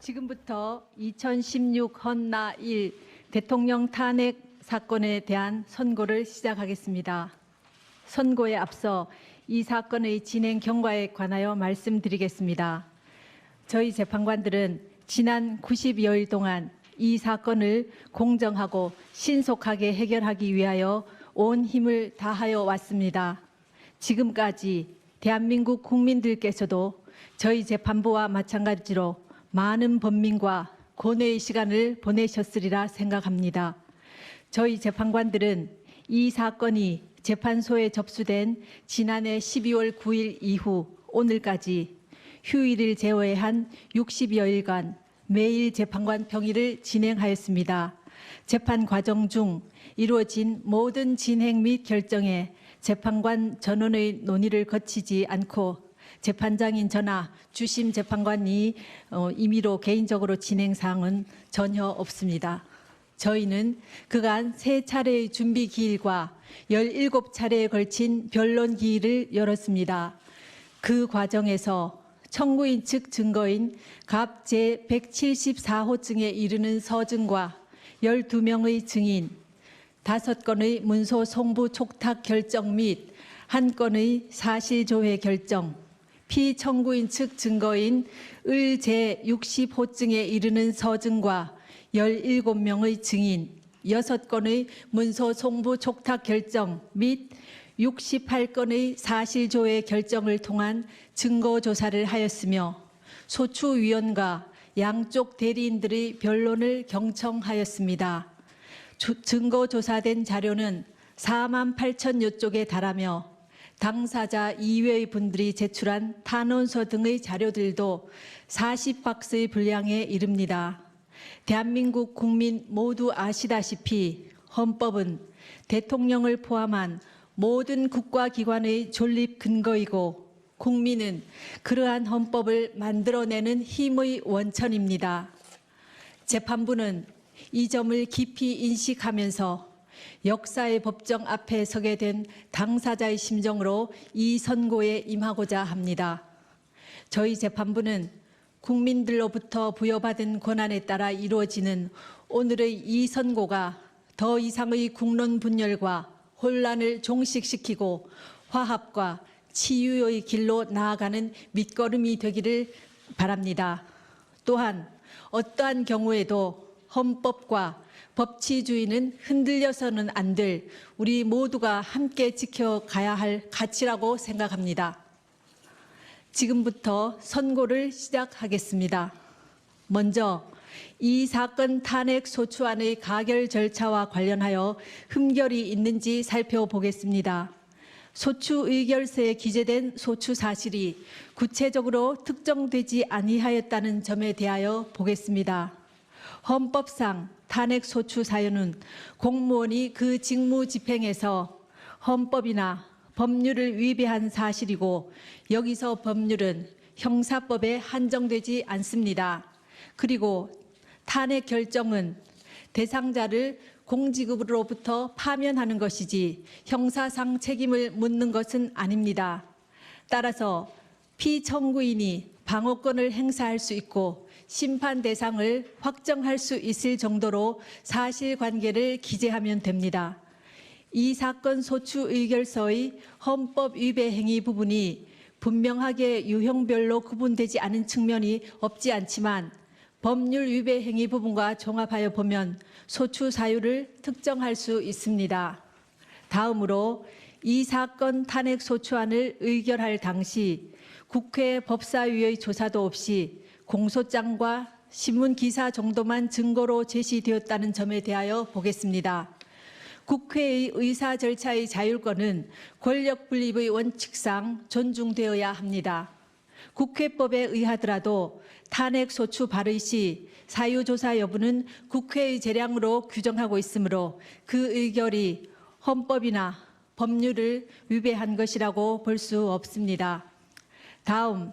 지금부터 2016 헌나 1 대통령 탄핵 사건에 대한 선고를 시작하겠습니다. 선고에 앞서 이 사건의 진행 경과에 관하여 말씀드리겠습니다. 저희 재판관들은 지난 90여일 동안 이 사건을 공정하고 신속하게 해결하기 위하여 온 힘을 다하여 왔습니다. 지금까지 대한민국 국민들께서도 저희 재판부와 마찬가지로 많은 범민과 고뇌의 시간을 보내셨으리라 생각합니다. 저희 재판관들은 이 사건이 재판소에 접수된 지난해 12월 9일 이후 오늘까지 휴일을 제외한 60여일간 매일 재판관 평일을 진행하였습니다. 재판 과정 중 이루어진 모든 진행 및 결정에 재판관 전원의 논의를 거치지 않고 재판장인 저나 주심 재판관이 임의로 개인적으로 진행 사항은 전혀 없습니다. 저희는 그간 3차례의 준비 기일과 17차례에 걸친 변론 기일을 열었습니다. 그 과정에서 청구인 측 증거인 갑 제174호증에 이르는 서증과 12명의 증인, 5건의 문서 송부 촉탁 결정 및 1건의 사실조회 결정, 피청구인 측 증거인 을 제60호증에 이르는 서증과 17명의 증인, 6건의 문서 송부 촉탁 결정 및 68건의 사실조회 결정을 통한 증거조사를 하였으며 소추위원과 양쪽 대리인들의 변론을 경청하였습니다. 증거조사된 자료는 48,000여 쪽에 달하며 당사자 이외의 분들이 제출한 탄원서 등의 자료들도 40박스의 분량에 이릅니다. 대한민국 국민 모두 아시다시피 헌법은 대통령을 포함한 모든 국가기관의 존립 근거이고 국민은 그러한 헌법을 만들어내는 힘의 원천입니다. 재판부는 이 점을 깊이 인식하면서 역사의 법정 앞에 서게 된 당사자의 심정으로 이 선고에 임하고자 합니다. 저희 재판부는 국민들로부터 부여받은 권한에 따라 이루어지는 오늘의 이 선고가 더 이상의 국론 분열과 혼란을 종식시키고 화합과 치유의 길로 나아가는 밑거름이 되기를 바랍니다. 또한 어떠한 경우에도 헌법과 법치주의는 흔들려서는 안 될 우리 모두가 함께 지켜가야 할 가치라고 생각합니다. 지금부터 선고를 시작하겠습니다. 먼저 이 사건 탄핵 소추안의 가결 절차와 관련하여 흠결이 있는지 살펴보겠습니다. 소추 의결서에 기재된 소추 사실이 구체적으로 특정되지 아니하였다는 점에 대하여 보겠습니다. 헌법상 탄핵 소추 사유는 공무원이 그 직무 집행에서 헌법이나 법률을 위배한 사실이고 여기서 법률은 형사법에 한정되지 않습니다. 그리고 탄핵 결정은 대상자를 공직으로부터 파면하는 것이지 형사상 책임을 묻는 것은 아닙니다. 따라서 피청구인이 방어권을 행사할 수 있고 심판 대상을 확정할 수 있을 정도로 사실관계를 기재하면 됩니다. 이 사건 소추 의결서의 헌법 위배 행위 부분이 분명하게 유형별로 구분되지 않은 측면이 없지 않지만 법률 위배 행위 부분과 종합하여 보면 소추 사유를 특정할 수 있습니다. 다음으로 이 사건 탄핵 소추안을 의결할 당시 국회 법사위의 조사도 없이 공소장과 신문기사 정도만 증거로 제시되었다는 점에 대하여 보겠습니다. 국회의 의사 절차의 자율권은 권력 분립의 원칙상 존중되어야 합니다. 국회법에 의하더라도 탄핵 소추 발의 시 사유조사 여부는 국회의 재량으로 규정하고 있으므로 그 의결이 헌법이나 법률을 위배한 것이라고 볼 수 없습니다. 다음,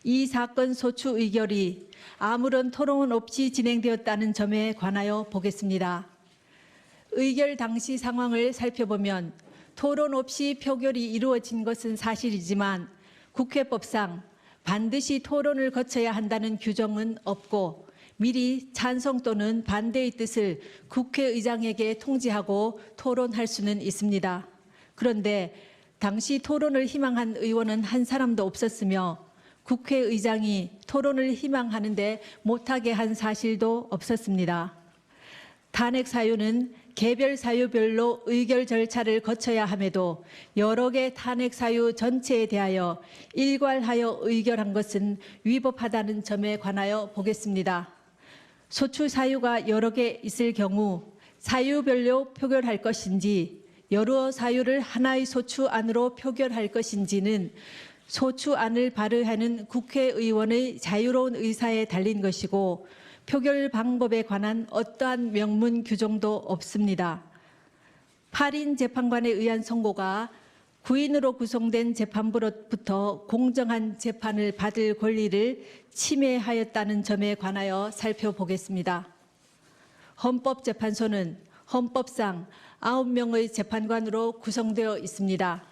이 사건 소추 의결이 아무런 토론 없이 진행되었다는 점에 관하여 보겠습니다. 의결 당시 상황을 살펴보면 토론 없이 표결이 이루어진 것은 사실이지만 국회법상 반드시 토론을 거쳐야 한다는 규정은 없고 미리 찬성 또는 반대의 뜻을 국회의장에게 통지하고 토론할 수는 있습니다. 그런데 당시 토론을 희망한 의원은 한 사람도 없었으며 국회의장이 토론을 희망하는데 못하게 한 사실도 없었습니다. 탄핵 사유는 개별 사유별로 의결 절차를 거쳐야 함에도 여러 개 탄핵 사유 전체에 대하여 일괄하여 의결한 것은 위법하다는 점에 관하여 보겠습니다. 소추 사유가 여러 개 있을 경우 사유별로 표결할 것인지 여러 사유를 하나의 소추안으로 표결할 것인지는 소추안을 발의하는 국회의원의 자유로운 의사에 달린 것이고 표결 방법에 관한 어떠한 명문 규정도 없습니다. 8인 재판관에 의한 선고가 9인으로 구성된 재판부로부터 공정한 재판을 받을 권리를 침해하였다는 점에 관하여 살펴보겠습니다. 헌법재판소는 헌법상 9명의 재판관으로 구성되어 있습니다.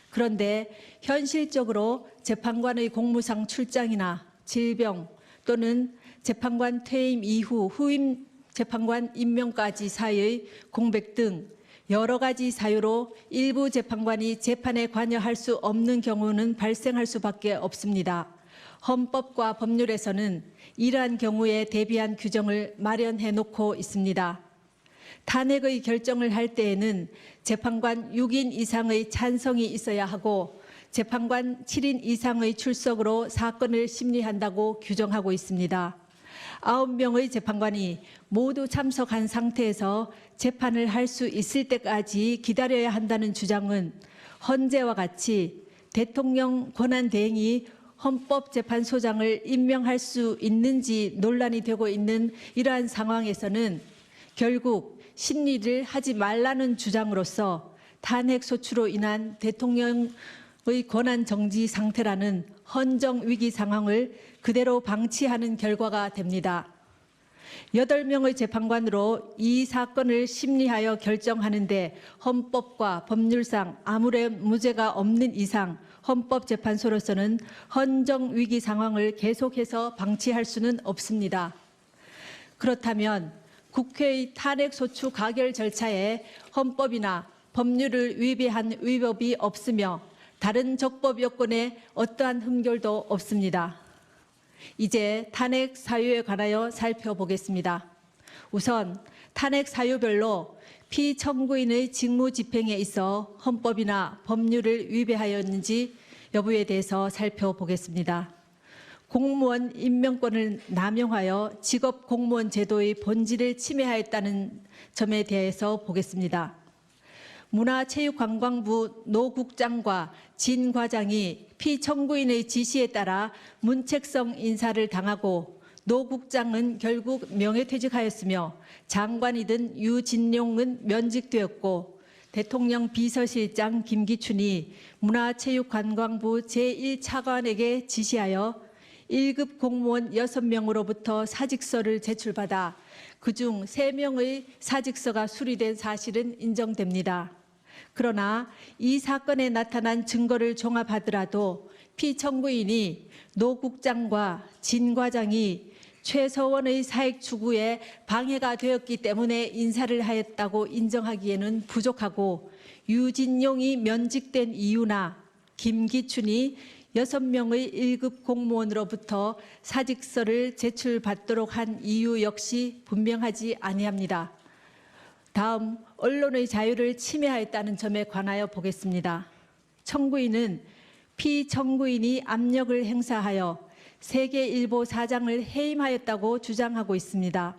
그런데 현실적으로 재판관의 공무상 출장이나 질병 또는 재판관 퇴임 이후 후임 재판관 임명까지 사이의 공백 등 여러 가지 사유로 일부 재판관이 재판에 관여할 수 없는 경우는 발생할 수밖에 없습니다. 헌법과 법률에서는 이러한 경우에 대비한 규정을 마련해 놓고 있습니다. 탄핵의 결정을 할 때에는 재판관 6인 이상의 찬성이 있어야 하고 재판관 7인 이상의 출석으로 사건을 심리한다고 규정하고 있습니다. 9명의 재판관이 모두 참석한 상태에서 재판을 할 수 있을 때까지 기다려야 한다는 주장은 헌재와 같이 대통령 권한대행이 헌법재판소장을 임명할 수 있는지 논란이 되고 있는 이러한 상황에서는 결국 심리를 하지 말라는 주장으로서 탄핵 소추로 인한 대통령의 권한 정지 상태라는 헌정 위기 상황을 그대로 방치하는 결과가 됩니다. 8명의 재판관으로 이 사건을 심리하여 결정하는데 헌법과 법률상 아무런 문제가 없는 이상 헌법재판소로서는 헌정 위기 상황을 계속해서 방치할 수는 없습니다. 그렇다면 국회의 탄핵소추 가결 절차에 헌법이나 법률을 위배한 위법이 없으며 다른 적법 요건에 어떠한 흠결도 없습니다. 이제 탄핵 사유에 관하여 살펴보겠습니다. 우선 탄핵 사유별로 피청구인의 직무 집행에 있어 헌법이나 법률을 위배하였는지 여부에 대해서 살펴보겠습니다. 공무원 임명권을 남용하여 직업 공무원 제도의 본질을 침해하였다는 점에 대해서 보겠습니다. 문화체육관광부 노 국장과 진 과장이 피청구인의 지시에 따라 문책성 인사를 당하고 노 국장은 결국 명예퇴직하였으며 장관이던 유진룡은 면직되었고 대통령 비서실장 김기춘이 문화체육관광부 제1차관에게 지시하여 1급 공무원 6명으로부터 사직서를 제출받아 그중 3명의 사직서가 수리된 사실은 인정됩니다. 그러나 이 사건에 나타난 증거를 종합하더라도 피청구인이 노 국장과 진 과장이 최서원의 사익 추구에 방해가 되었기 때문에 인사를 하였다고 인정하기에는 부족하고 유진용이 면직된 이유나 김기춘이 6명의 1급 공무원으로부터 사직서를 제출받도록 한 이유 역시 분명하지 아니합니다. 다음, 언론의 자유를 침해하였다는 점에 관하여 보겠습니다. 청구인은 피청구인이 압력을 행사하여 세계일보 사장을 해임하였다고 주장하고 있습니다.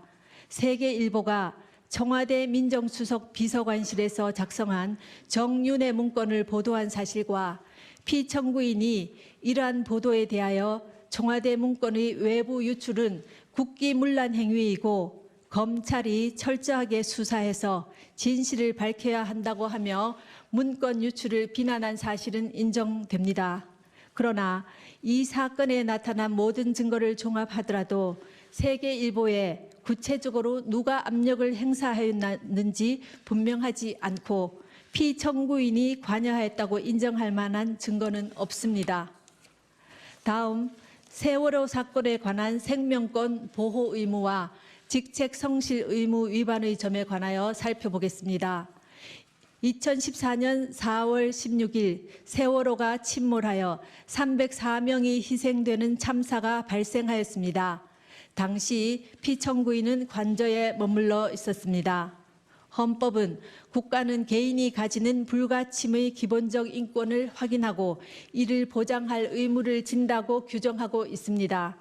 세계일보가 청와대 민정수석 비서관실에서 작성한 정윤회 문건을 보도한 사실과 피청구인이 이러한 보도에 대하여 청와대 문건의 외부 유출은 국기문란 행위이고 검찰이 철저하게 수사해서 진실을 밝혀야 한다고 하며 문건 유출을 비난한 사실은 인정됩니다. 그러나 이 사건에 나타난 모든 증거를 종합하더라도 세계일보에 구체적으로 누가 압력을 행사하였는지 분명하지 않고 피청구인이 관여하였다고 인정할 만한 증거는 없습니다. 다음 세월호 사건에 관한 생명권 보호 의무와 직책 성실 의무 위반의 점에 관하여 살펴보겠습니다. 2014년 4월 16일 세월호가 침몰하여 304명이 희생되는 참사가 발생하였습니다. 당시 피청구인은 관저에 머물러 있었습니다. 헌법은 국가는 개인이 가지는 불가침의 기본적 인권을 확인하고 이를 보장할 의무를 진다고 규정하고 있습니다.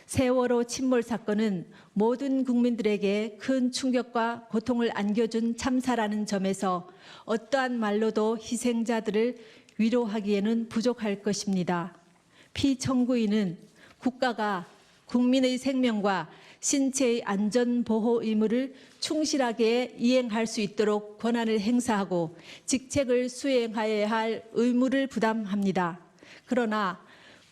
세월호 침몰 사건은 모든 국민들에게 큰 충격과 고통을 안겨준 참사라는 점에서 어떠한 말로도 희생자들을 위로하기에는 부족할 것입니다. 피청구인은 국가가 국민의 생명과 신체의 안전 보호 의무를 충실하게 이행할 수 있도록 권한을 행사하고 직책을 수행하여야 할 의무를 부담합니다. 그러나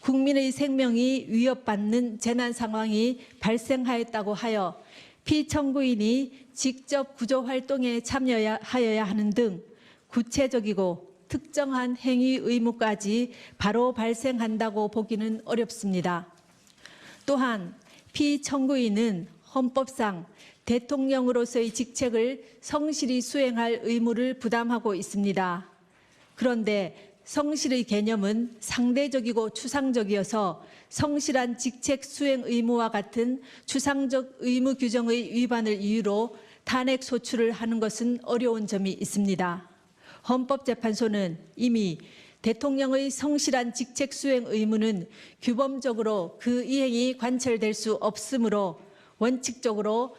국민의 생명이 위협받는 재난 상황이 발생하였다고 하여 피청구인이 직접 구조 활동에 참여하여야 하는 등 구체적이고 특정한 행위 의무까지 바로 발생한다고 보기는 어렵습니다. 또한 피청구인은 헌법상 대통령으로서의 직책을 성실히 수행할 의무를 부담하고 있습니다. 그런데 성실의 개념은 상대적이고 추상적이어서 성실한 직책 수행 의무와 같은 추상적 의무 규정의 위반을 이유로 탄핵 소추를 하는 것은 어려운 점이 있습니다. 헌법재판소는 이미 대통령의 성실한 직책 수행 의무는 규범적으로 그 이행이 관철될 수 없으므로 원칙적으로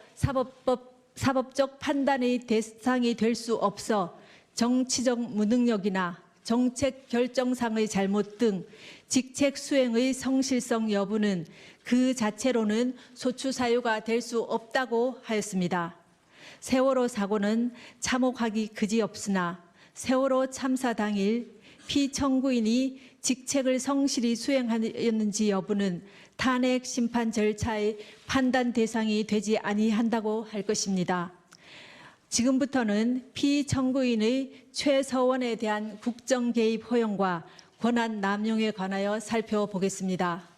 사법적 판단의 대상이 될 수 없어 정치적 무능력이나 정책 결정상의 잘못 등 직책 수행의 성실성 여부는 그 자체로는 소추 사유가 될 수 없다고 하였습니다. 세월호 사고는 참혹하기 그지없으나 세월호 참사 당일 피청구인이 직책을 성실히 수행하였는지 여부는 탄핵 심판 절차의 판단 대상이 되지 아니한다고 할 것입니다. 지금부터는 피청구인의 최서원에 대한 국정 개입 허용과 권한 남용에 관하여 살펴보겠습니다.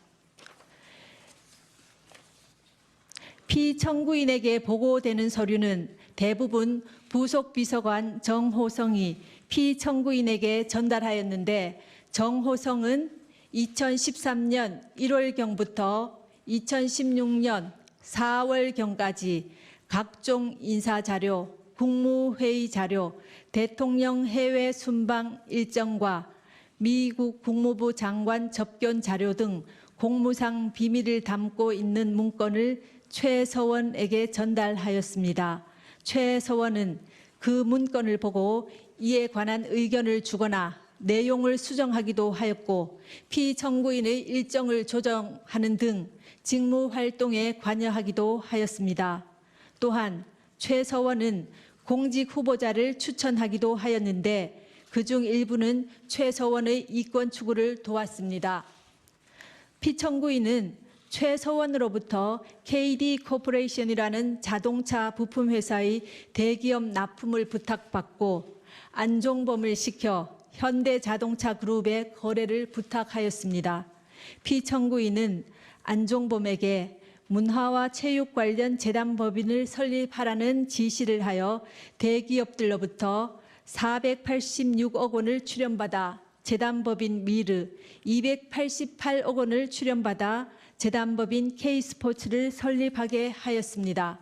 피청구인에게 보고되는 서류는 대부분 부속 비서관 정호성이 피청구인에게 전달하였는데 정호성은 2013년 1월경부터 2016년 4월경까지 각종 인사자료, 국무회의 자료, 대통령 해외 순방 일정과 미국 국무부 장관 접견 자료 등 공무상 비밀을 담고 있는 문건을 최서원에게 전달하였습니다. 최서원은 그 문건을 보고 이에 관한 의견을 주거나 내용을 수정하기도 하였고 피청구인의 일정을 조정하는 등 직무 활동에 관여하기도 하였습니다. 또한 최서원은 공직 후보자를 추천하기도 하였는데 그중 일부는 최서원의 이권 추구를 도왔습니다. 피청구인은 최서원으로부터 KD 코퍼레이션이라는 자동차 부품 회사의 대기업 납품을 부탁받고 안종범을 시켜 현대자동차 그룹의 거래를 부탁하였습니다. 피청구인은 안종범에게 문화와 체육 관련 재단법인을 설립하라는 지시를 하여 대기업들로부터 486억 원을 출연받아 재단법인 미르, 288억 원을 출연받아 재단법인 K스포츠를 설립하게 하였습니다.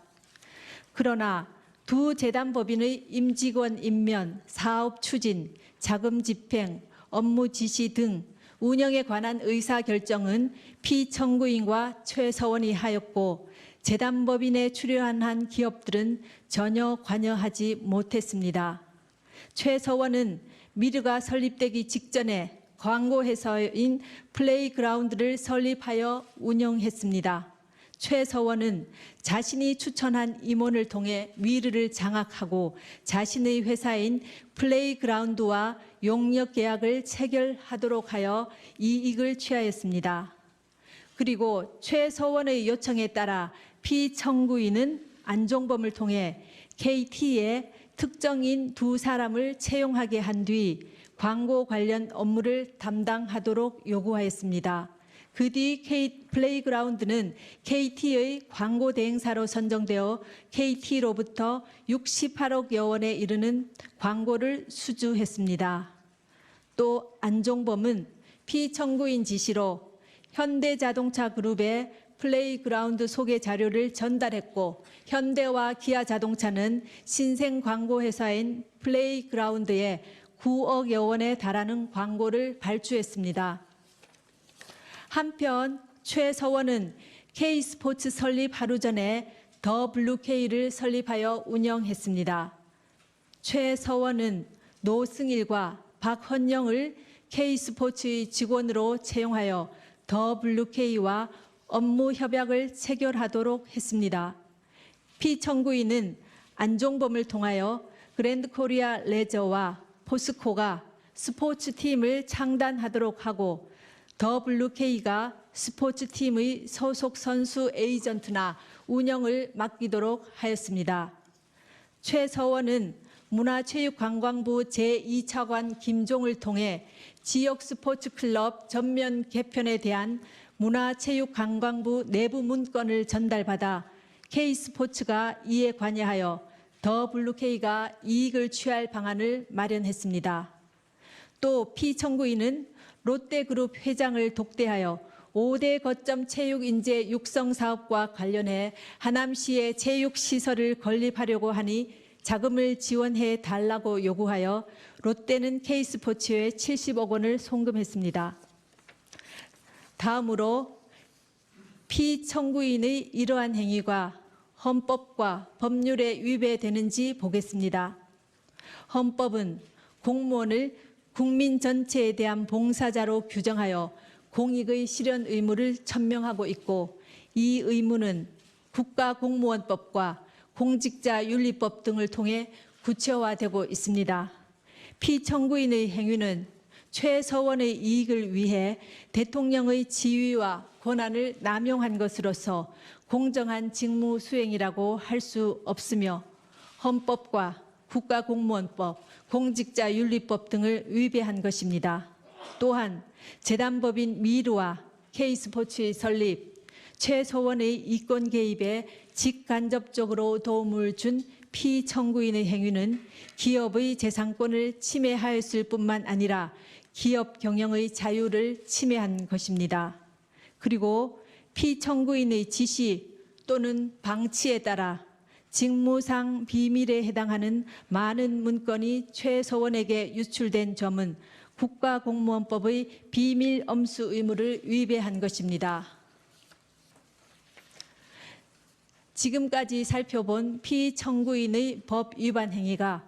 그러나 두 재단법인의 임직원 임면, 사업 추진, 자금 집행, 업무 지시 등 운영에 관한 의사결정은 피청구인과 최서원이 하였고 재단법인에 출연한 기업들은 전혀 관여하지 못했습니다. 최서원은 미르가 설립되기 직전에 광고회사인 플레이그라운드를 설립하여 운영했습니다. 최서원은 자신이 추천한 임원을 통해 미르를 장악하고 자신의 회사인 플레이그라운드와 용역 계약을 체결하도록 하여 이익을 취하였습니다. 그리고 최서원의 요청에 따라 피청구인은 안종범을 통해 KT에 특정인 두 사람을 채용하게 한 뒤 광고 관련 업무를 담당하도록 요구하였습니다. 그 뒤 플레이그라운드는 KT의 광고 대행사로 선정되어 KT로부터 68억여 원에 이르는 광고를 수주했습니다. 또 안종범은 피청구인 지시로 현대자동차 그룹에 플레이그라운드 소개 자료를 전달했고, 현대와 기아자동차는 신생 광고회사인 플레이그라운드에 9억여 원에 달하는 광고를 발주했습니다. 한편 최서원은 K스포츠 설립 하루 전에 더 블루K를 설립하여 운영했습니다. 최서원은 노승일과 박헌영을 K스포츠의 직원으로 채용하여 더 블루K와 업무 협약을 체결하도록 했습니다. 피청구인은 안종범을 통하여 그랜드코리아 레저와 포스코가 스포츠팀을 창단하도록 하고, 더 블루K가 스포츠팀의 소속 선수 에이전트나 운영을 맡기도록 하였습니다. 최서원은 문화체육관광부 제2차관 김종을 통해 지역 스포츠 클럽 전면 개편에 대한 문화체육관광부 내부 문건을 전달받아 K스포츠가 이에 관여하여 더 블루K가 이익을 취할 방안을 마련했습니다. 또 피청구인은 롯데그룹 회장을 독대하여 5대 거점 체육인재 육성 사업과 관련해 하남시에 체육시설을 건립하려고 하니 자금을 지원해 달라고 요구하여 롯데는 K스포츠에 70억 원을 송금했습니다. 다음으로 피청구인의 이러한 행위가 헌법과 법률에 위배되는지 보겠습니다. 헌법은 공무원을 국민 전체에 대한 봉사자로 규정하여 공익의 실현 의무를 천명하고 있고, 이 의무는 국가공무원법과 공직자윤리법 등을 통해 구체화되고 있습니다. 피청구인의 행위는 최서원의 이익을 위해 대통령의 지위와 권한을 남용한 것으로서 공정한 직무 수행이라고 할 수 없으며, 헌법과 국가공무원법, 공직자윤리법 등을 위배한 것입니다. 또한 재단법인 미르와 K스포츠의 설립, 최서원의 이권 개입에 직간접적으로 도움을 준 피청구인의 행위는 기업의 재산권을 침해하였을 뿐만 아니라 기업 경영의 자유를 침해한 것입니다. 그리고 피청구인의 지시 또는 방치에 따라 직무상 비밀에 해당하는 많은 문건이 최서원에게 유출된 점은 국가공무원법의 비밀 엄수 의무를 위배한 것입니다. 지금까지 살펴본 피청구인의 법 위반 행위가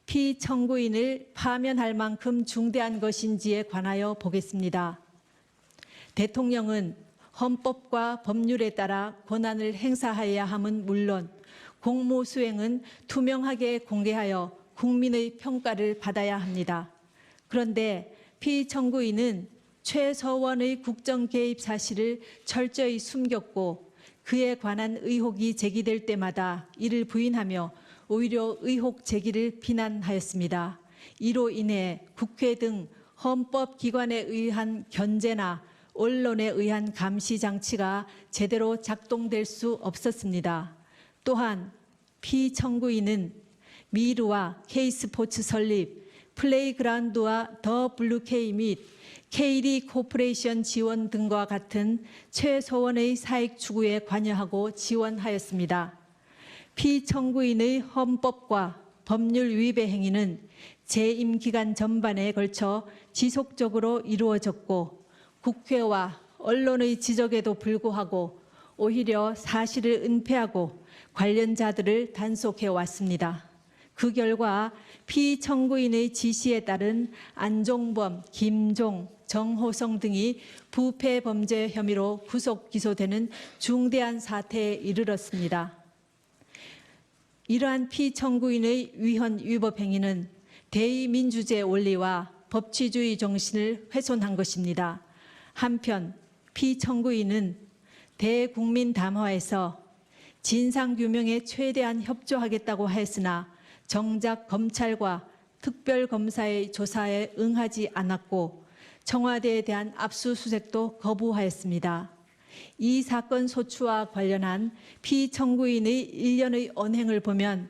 피청구인을 파면할 만큼 중대한 것인지에 관하여 보겠습니다. 대통령은 헌법과 법률에 따라 권한을 행사해야 함은 물론 공무 수행은 투명하게 공개하여 국민의 평가를 받아야 합니다. 그런데 피청구인은 최서원의 국정 개입 사실을 철저히 숨겼고, 그에 관한 의혹이 제기될 때마다 이를 부인하며 오히려 의혹 제기를 비난하였습니다. 이로 인해 국회 등 헌법기관에 의한 견제나 언론에 의한 감시 장치가 제대로 작동될 수 없었습니다. 또한 피청구인은 미르와 K스포츠 설립, 플레이그라운드와 더 블루K 및 KD 코퍼레이션 지원 등과 같은 최서원의 사익 추구에 관여하고 지원하였습니다. 피청구인의 헌법과 법률 위배 행위는 재임 기간 전반에 걸쳐 지속적으로 이루어졌고, 국회와 언론의 지적에도 불구하고 오히려 사실을 은폐하고 관련자들을 단속해 왔습니다. 그 결과 피청구인의 지시에 따른 안종범, 김종, 정호성 등이 부패 범죄 혐의로 구속 기소되는 중대한 사태에 이르렀습니다. 이러한 피청구인의 위헌 위법 행위는 대의민주제 원리와 법치주의 정신을 훼손한 것입니다. 한편 피청구인은 대국민 담화에서 진상규명에 최대한 협조하겠다고 하였으나 정작 검찰과 특별검사의 조사에 응하지 않았고, 청와대에 대한 압수수색도 거부하였습니다. 이 사건 소추와 관련한 피청구인의 일련의 언행을 보면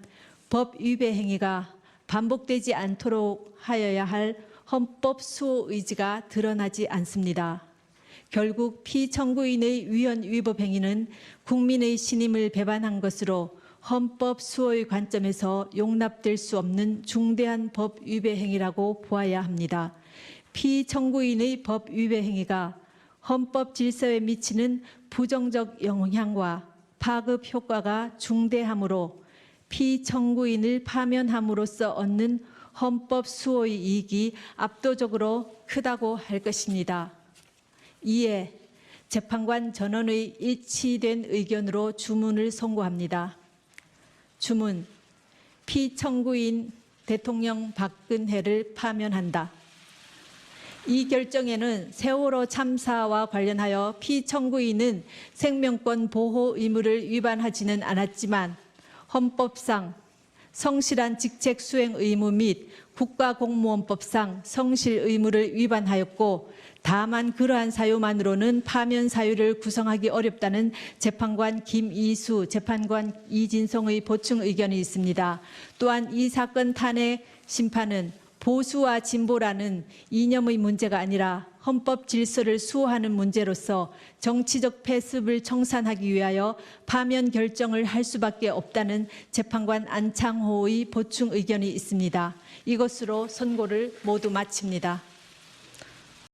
법 위배 행위가 반복되지 않도록 하여야 할 헌법 수호 의지가 드러나지 않습니다. 결국 피청구인의 위헌 위법 행위는 국민의 신임을 배반한 것으로 헌법 수호의 관점에서 용납될 수 없는 중대한 법 위배 행위라고 보아야 합니다. 피청구인의 법 위배 행위가 헌법 질서에 미치는 부정적 영향과 파급 효과가 중대하므로 피청구인을 파면함으로써 얻는 헌법 수호의 이익이 압도적으로 크다고 할 것입니다. 이에 재판관 전원의 일치된 의견으로 주문을 선고합니다. 주문, 피청구인 대통령 박근혜를 파면한다. 이 결정에는 세월호 참사와 관련하여 피청구인은 생명권 보호 의무를 위반하지는 않았지만 헌법상 성실한 직책 수행 의무 및 국가공무원법상 성실 의무를 위반하였고 다만 그러한 사유만으로는 파면 사유를 구성하기 어렵다는 재판관 김이수, 재판관 이진성의 보충 의견이 있습니다. 또한 이 사건 탄핵 심판은 보수와 진보라는 이념의 문제가 아니라 헌법 질서를 수호하는 문제로서 정치적 패습을 청산하기 위하여 파면 결정을 할 수밖에 없다는 재판관 안창호의 보충 의견이 있습니다. 이것으로 선고를 모두 마칩니다.